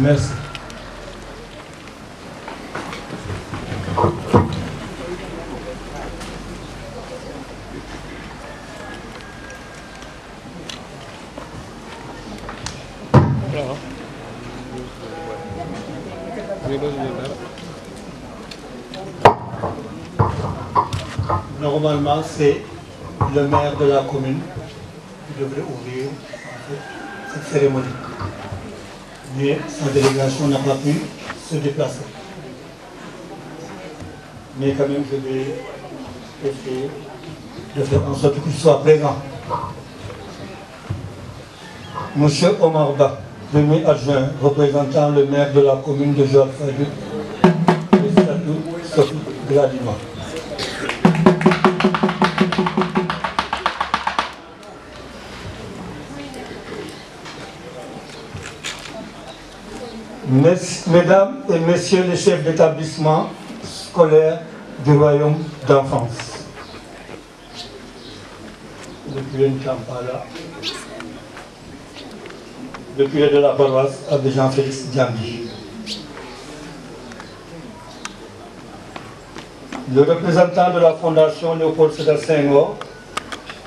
Merci. Normalement, c'est le maire de la commune qui devrait ouvrir cette cérémonie. Mais sa délégation n'a pas pu se déplacer. Mais quand même, je vais essayer de faire en sorte qu'il soit présent. Monsieur Omar Ba, premier adjoint représentant le maire de la commune de Joal-Fadiouth, le statut Sophie Gladima. Mesdames et messieurs les chefs d'établissement scolaire du royaume d'enfance, depuis une Kampala, le curé de la paroisse Abbé Jean-Félix Diambi, le représentant de la fondation Léopold Sédar Senghor,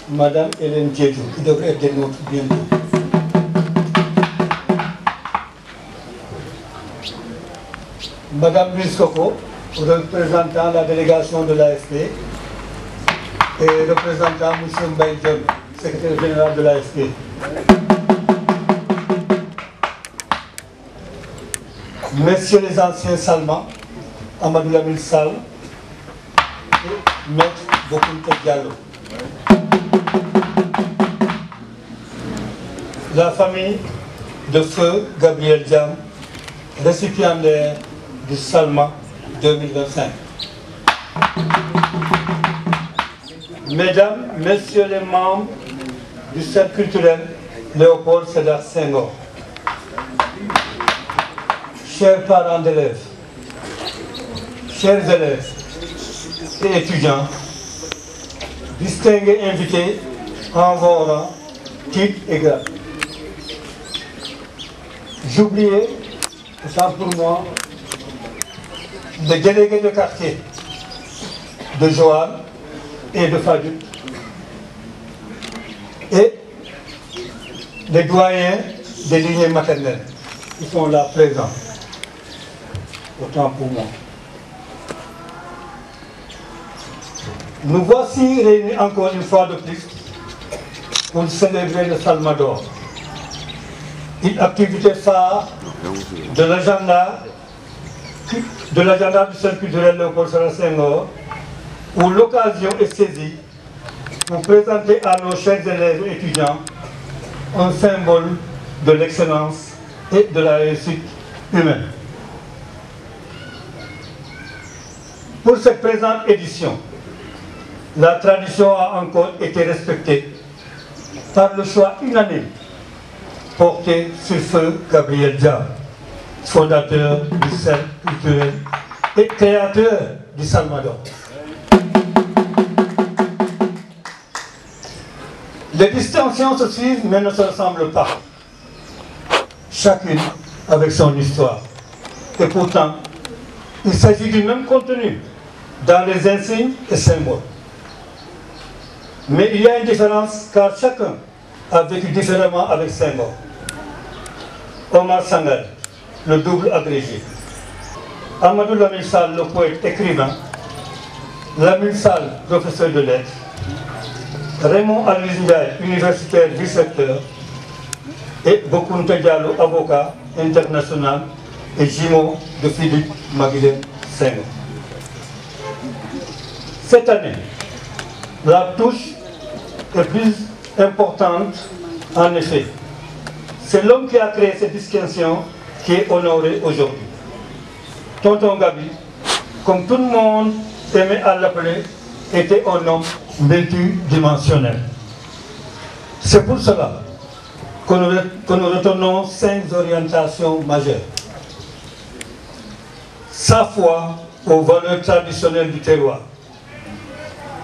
Madame Hélène Diédhiou, qui devrait être des nôtres bientôt. Madame Louise Coco, représentant la délégation de l'AFP, et représentant M. Mbaye Dione, secrétaire général de l'AFP. Messieurs les anciens Salma, Amadou Lamine Sall et Maître Bokounta Diallo. La famille de feu Gabriel Diam, récipiendaire du Salma 2025. Mesdames, Messieurs les membres du Centre culturel Léopold Sédar Senghor, chers parents d'élèves, chers élèves et étudiants, distingués invités en vos rangs, titres et grades. J'oubliais, autant pour moi, les délégués de quartier de Joal et de Fadut et les doyens des lignées maternelles qui sont là présents. Autant pour moi. Nous voici réunis encore une fois de plus pour célébrer le Salvador, une activité phare de l'agenda du Centre culturel Léopold Sédar Senghor, où l'occasion est saisie pour présenter à nos chers élèves et étudiants un symbole de l'excellence et de la réussite humaine. Pour cette présente édition, la tradition a encore été respectée par le choix unanime porté sur feu Gabriel Dia, fondateur du Centre culturel et créateur du Salvador. Les distinctions se suivent mais ne se ressemblent pas, chacune avec son histoire. Et pourtant, il s'agit du même contenu dans les insignes et symboles. Mais il y a une différence car chacun a vécu différemment avec Senghor. Omar Sangal, le double agrégé. Amadou Lamine Sall, le poète écrivain. Lamine Sall, professeur de lettres. Raymond Aloys Ndiaye, universitaire dissecteur. Et Bokounteh Diallo, avocat international et jumeau de Philippe Maguilène Senghor. Cette année, la touche est plus importante, en effet. C'est l'homme qui a créé cette distinction qui est honoré aujourd'hui. Tonton Gabi, comme tout le monde aimait à l'appeler, était un homme multidimensionnel. C'est pour cela que nous retenons 5 orientations majeures. Sa foi aux valeurs traditionnelles du terroir.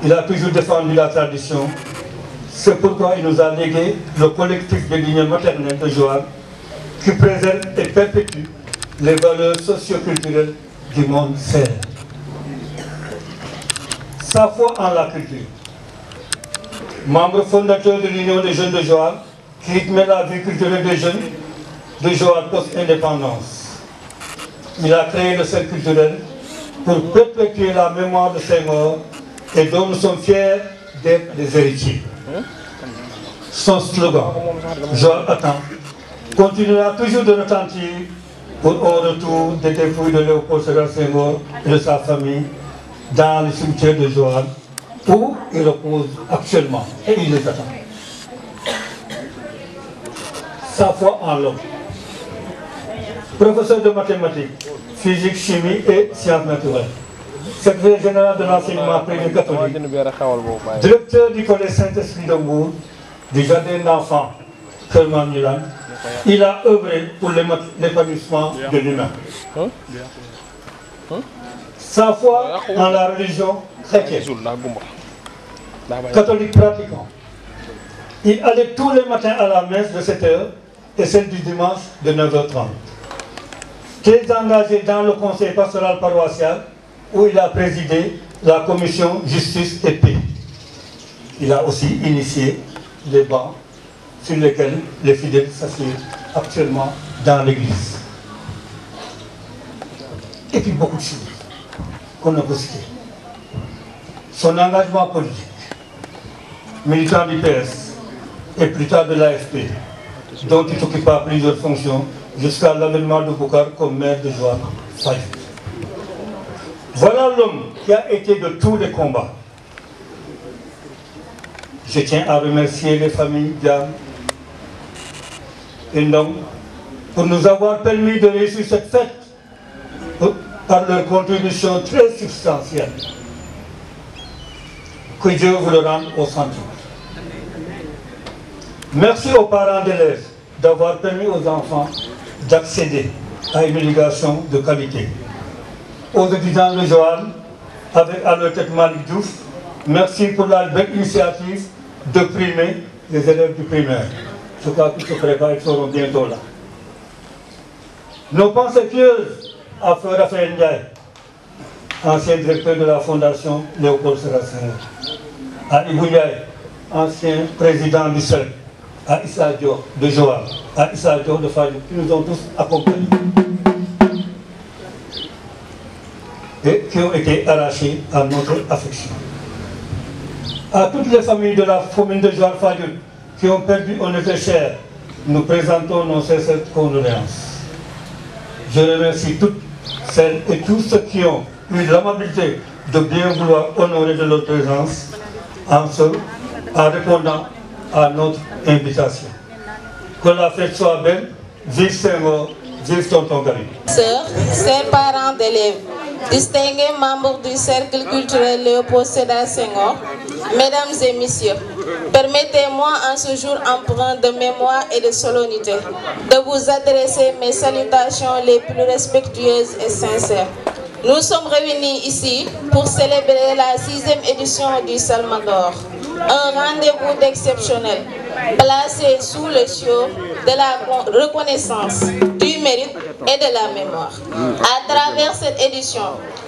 Il a toujours défendu la tradition. C'est pourquoi il nous a légué le collectif des lignes maternelles de Joal qui préserve et perpétue les valeurs socio-culturelles du monde sérère. Sa foi en la culture. Membre fondateur de l'Union des jeunes de Joal qui rythmait la vie culturelle des jeunes de Joal post-indépendance. Il a créé le cercle culturel pour perpétuer la mémoire de Senghor et dont nous sommes fiers d'être des héritiers. Son slogan, Joal attend, continuera toujours de retentir pour un retour des dépouilles de Léopold Sédar Senghor et de sa famille dans le cimetière de Joal où il repose actuellement et il les attend. Sa foi en l'homme. Professeur de mathématiques, physique, chimie et sciences naturelles. Secrétaire général de l'enseignement privé catholique, directeur du collège Saint-Esprit de Mbour, du jardin d'enfants Kerman Milan, il a œuvré pour l'épanouissement de l'humain. Sa foi en la religion chrétienne, catholique pratiquant. Il allait tous les matins à la messe de 7h et celle du dimanche de 9h30. Très engagé dans le conseil pastoral paroissial où il a présidé la commission justice et paix. Il a aussi initié les bancs sur lesquels les fidèles s'assurent actuellement dans l'église. Et puis beaucoup de choses qu'on a peut citer. Son engagement politique, militant du PS et plus tard de l'AFP, dont il occupa plusieurs fonctions jusqu'à l'avènement de Boucar comme maire de Joal. Voilà l'homme qui a été de tous les combats. Je tiens à remercier les familles Diam et Ndong pour nous avoir permis de réussir cette fête par leur contribution très substantielle. Que Dieu vous le rende au centime. Merci aux parents d'élèves d'avoir permis aux enfants d'accéder à une éducation de qualité. aux étudiants de Joal, avec à leur tête Malik Diouf. Merci pour la belle initiative de primer les élèves du primaire. Je crois qu'ils se préparent, ils seront bientôt là. Nos pensées pieuses à Feu Raphaël Ndiaye, ancien directeur de la Fondation Léopold Sédar Senghor, à Ibou Ndiaye, ancien président du CEL, à Issa Dior de Joal, à Issa Dior de Fadil, qui nous ont tous accompagnés et qui ont été arrachés à notre affection. À toutes les familles de la commune de Joal-Fadiouth qui ont perdu un être cher, nous présentons nos sincères condoléances. Je remercie toutes celles et tous ceux qui ont eu l'amabilité de bien vouloir honorer de leur présence en répondant à notre invitation. Que la fête soit belle, vive Senghor, vive Tonton Gari. Sœurs, chers parents d'élèves, distingués membres du cercle culturel Léopold Sédar Senghor, mesdames et messieurs, permettez-moi en ce jour empreint de mémoire et de solennité de vous adresser mes salutations les plus respectueuses et sincères. Nous sommes réunis ici pour célébrer la 6e édition du Salmador, un rendez-vous exceptionnel placé sous le sceau de la reconnaissance, du mérite et de la mémoire. À travers cette édition,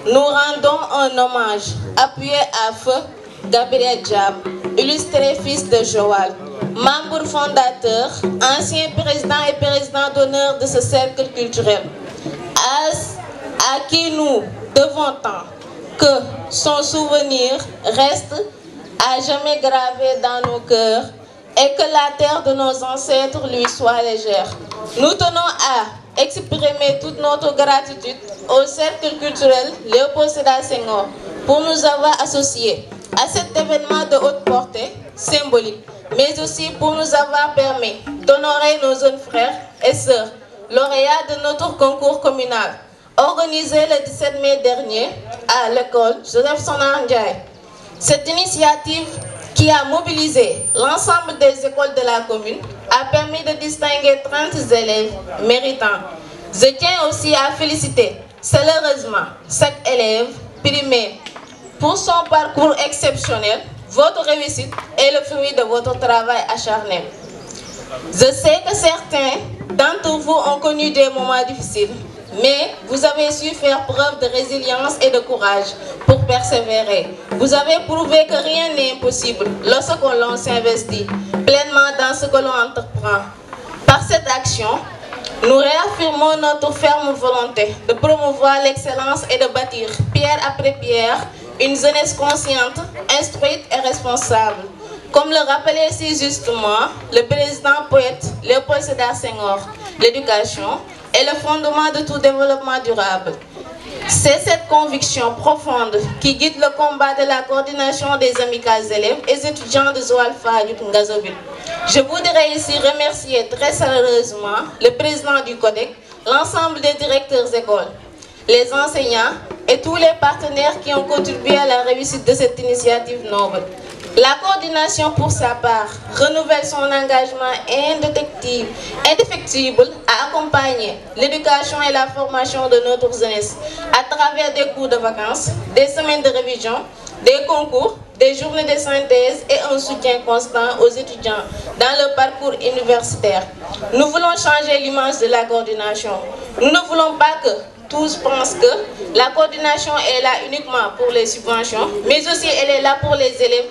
nous rendons un hommage appuyé à feu Gabriel Diab, illustré fils de Joal, membre fondateur, ancien président et président d'honneur de ce cercle culturel, à qui nous devons tant que son souvenir reste à jamais gravé dans nos cœurs et que la terre de nos ancêtres lui soit légère. Nous tenons à exprimer toute notre gratitude au cercle culturel Léopold Sédar Senghor pour nous avoir associés à cet événement de haute portée symbolique, mais aussi pour nous avoir permis d'honorer nos jeunes frères et sœurs lauréats de notre concours communal organisé le 17 mai dernier à l'école Joseph Sonar Ndiaye. Cette initiative qui a mobilisé l'ensemble des écoles de la commune a permis de distinguer 30 élèves méritants. Je tiens aussi à féliciter chaleureusement chaque élève primé pour son parcours exceptionnel. Votre réussite est le fruit de votre travail acharné. Je sais que certains d'entre vous ont connu des moments difficiles, mais vous avez su faire preuve de résilience et de courage pour persévérer. Vous avez prouvé que rien n'est impossible lorsqu'on s'investit pleinement dans ce que l'on entreprend. Par cette action, nous réaffirmons notre ferme volonté de promouvoir l'excellence et de bâtir, pierre après pierre, une jeunesse consciente, instruite et responsable. Comme le rappelait si justement le président poète Léopold Sédar Senghor, l'éducation est le fondement de tout développement durable. C'est cette conviction profonde qui guide le combat de la coordination des amicales élèves et étudiants de Joal-Fadiouth Ngazobil. Je voudrais ici remercier très chaleureusement le président du CODEC, l'ensemble des directeurs d'école, les enseignants et tous les partenaires qui ont contribué à la réussite de cette initiative noble. La coordination, pour sa part, renouvelle son engagement indéfectible à accompagner l'éducation et la formation de notre jeunesse à travers des cours de vacances, des semaines de révision, des concours, des journées de synthèse et un soutien constant aux étudiants dans le parcours universitaire. Nous voulons changer l'image de la coordination. Nous ne voulons pas que tous pensent que la coordination est là uniquement pour les subventions, mais aussi elle est là pour les élèves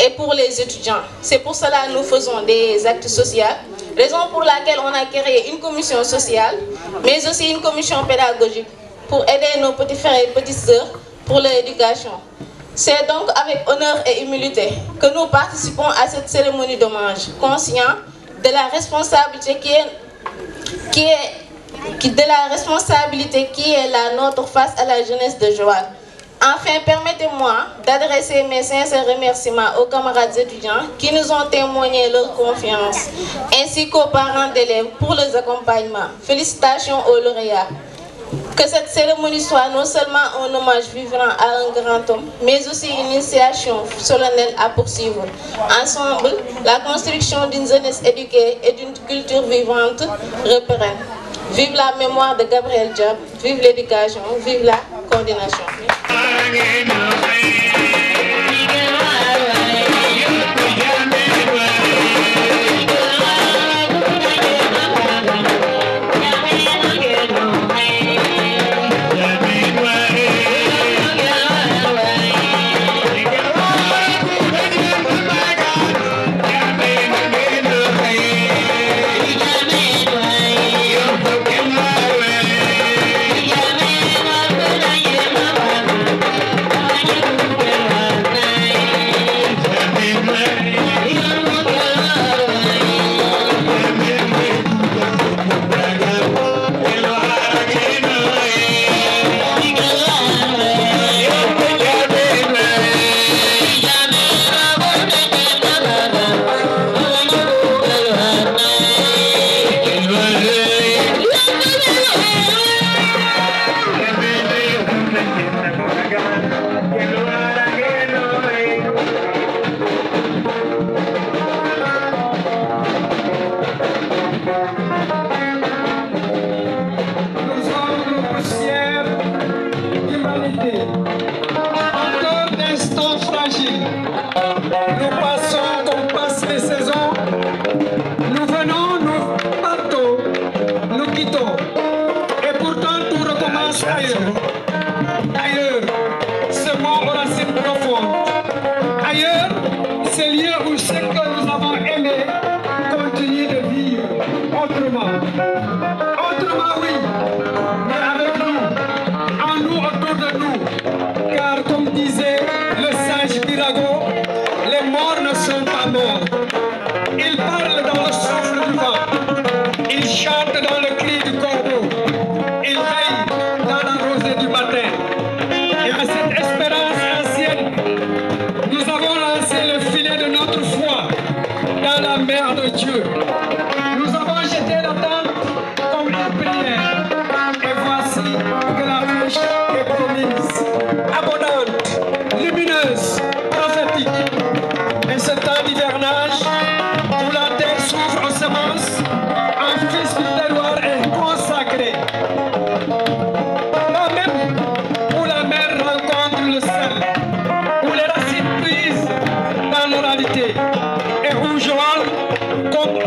et pour les étudiants. C'est pour cela que nous faisons des actes sociaux, raison pour laquelle on a créé une commission sociale, mais aussi une commission pédagogique pour aider nos petits frères et petites sœurs pour l'éducation. C'est donc avec honneur et humilité que nous participons à cette cérémonie d'hommage, conscients de la responsabilité qui est la nôtre face à la jeunesse de Joal. Enfin, permettez-moi d'adresser mes sincères remerciements aux camarades étudiants qui nous ont témoigné leur confiance, ainsi qu'aux parents d'élèves pour les accompagnements. Félicitations aux lauréats. Que cette cérémonie soit non seulement un hommage vivant à un grand homme, mais aussi une initiation solennelle à poursuivre. Ensemble, la construction d'une jeunesse éduquée et d'une culture vivante repérenne. Vive la mémoire de Gabriel Diop, vive l'éducation, vive la coordination. Et où Joël, comme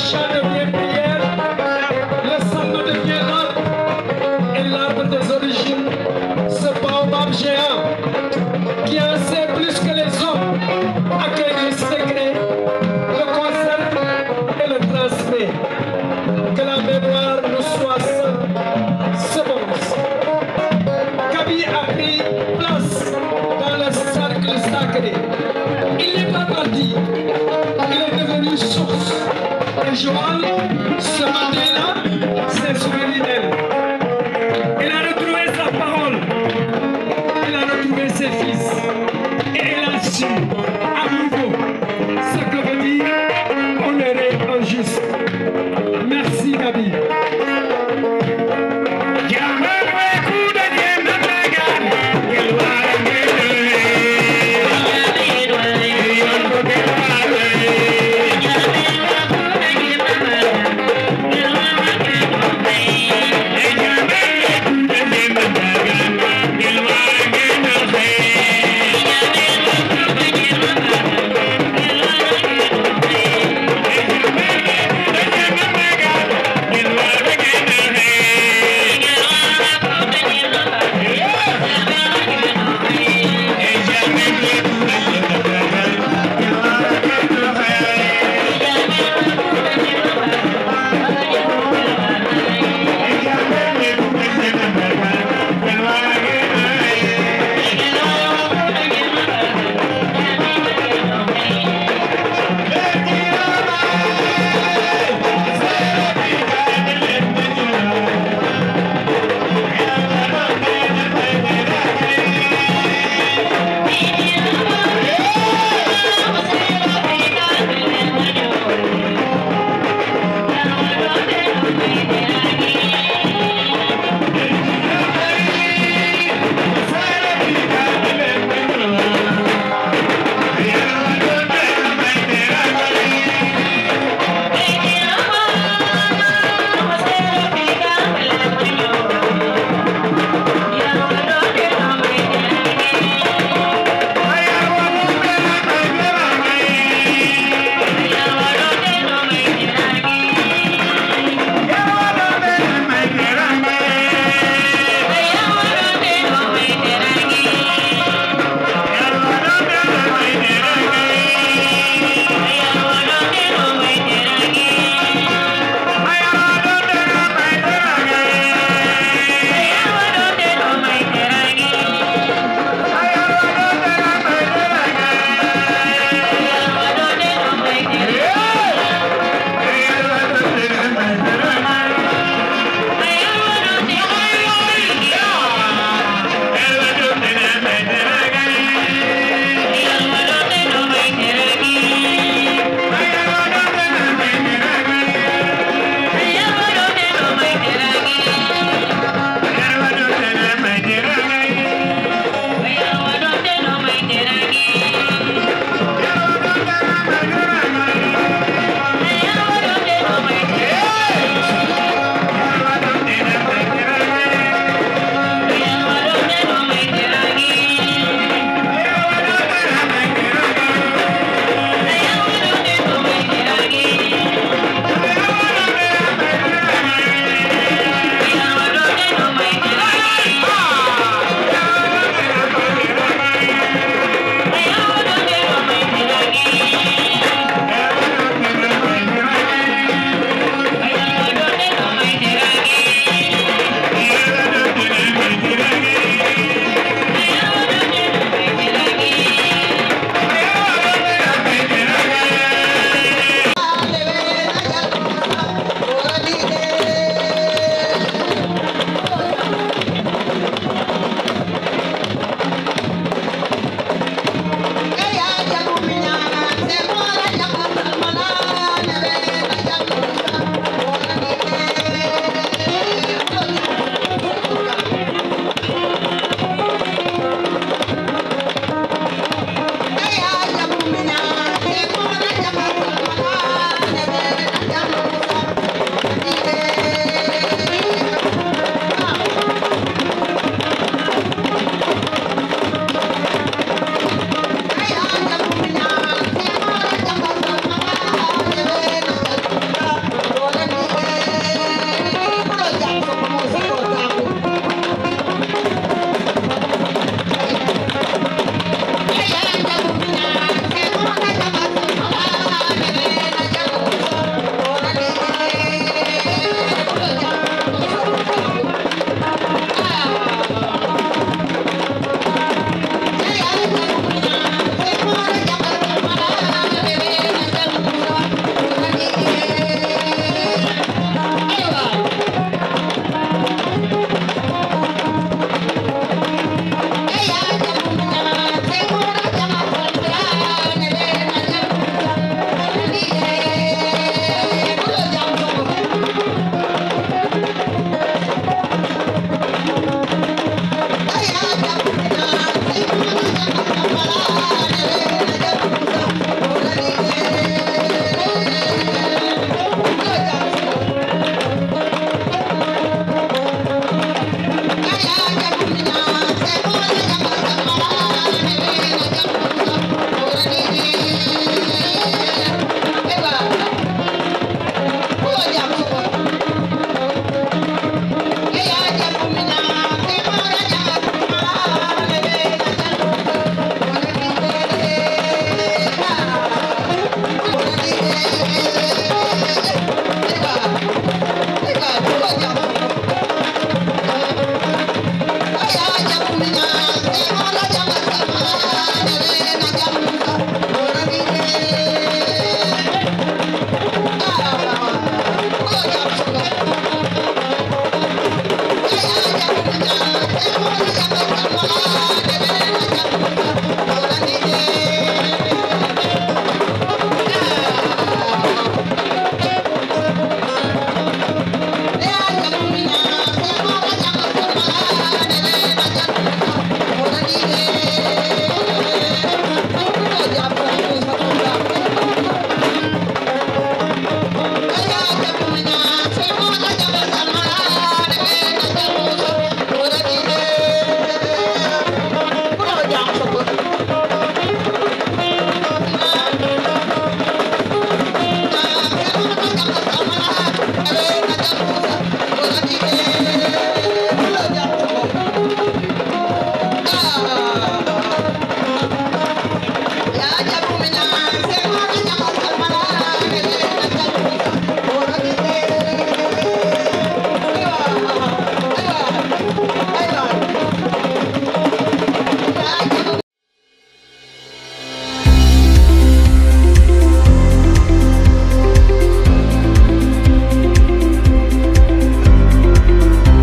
chant devient prière, le samba devient arbre, et l'arbre des origines, ce baobab géant, qui en sait plus que les hommes, accueille les secrets, le conserve et le transmet. Que la mémoire nous soit semence. Kaby a pris place dans le cercle sacré. Il n'est pas parti, il est devenu source. Et Joal se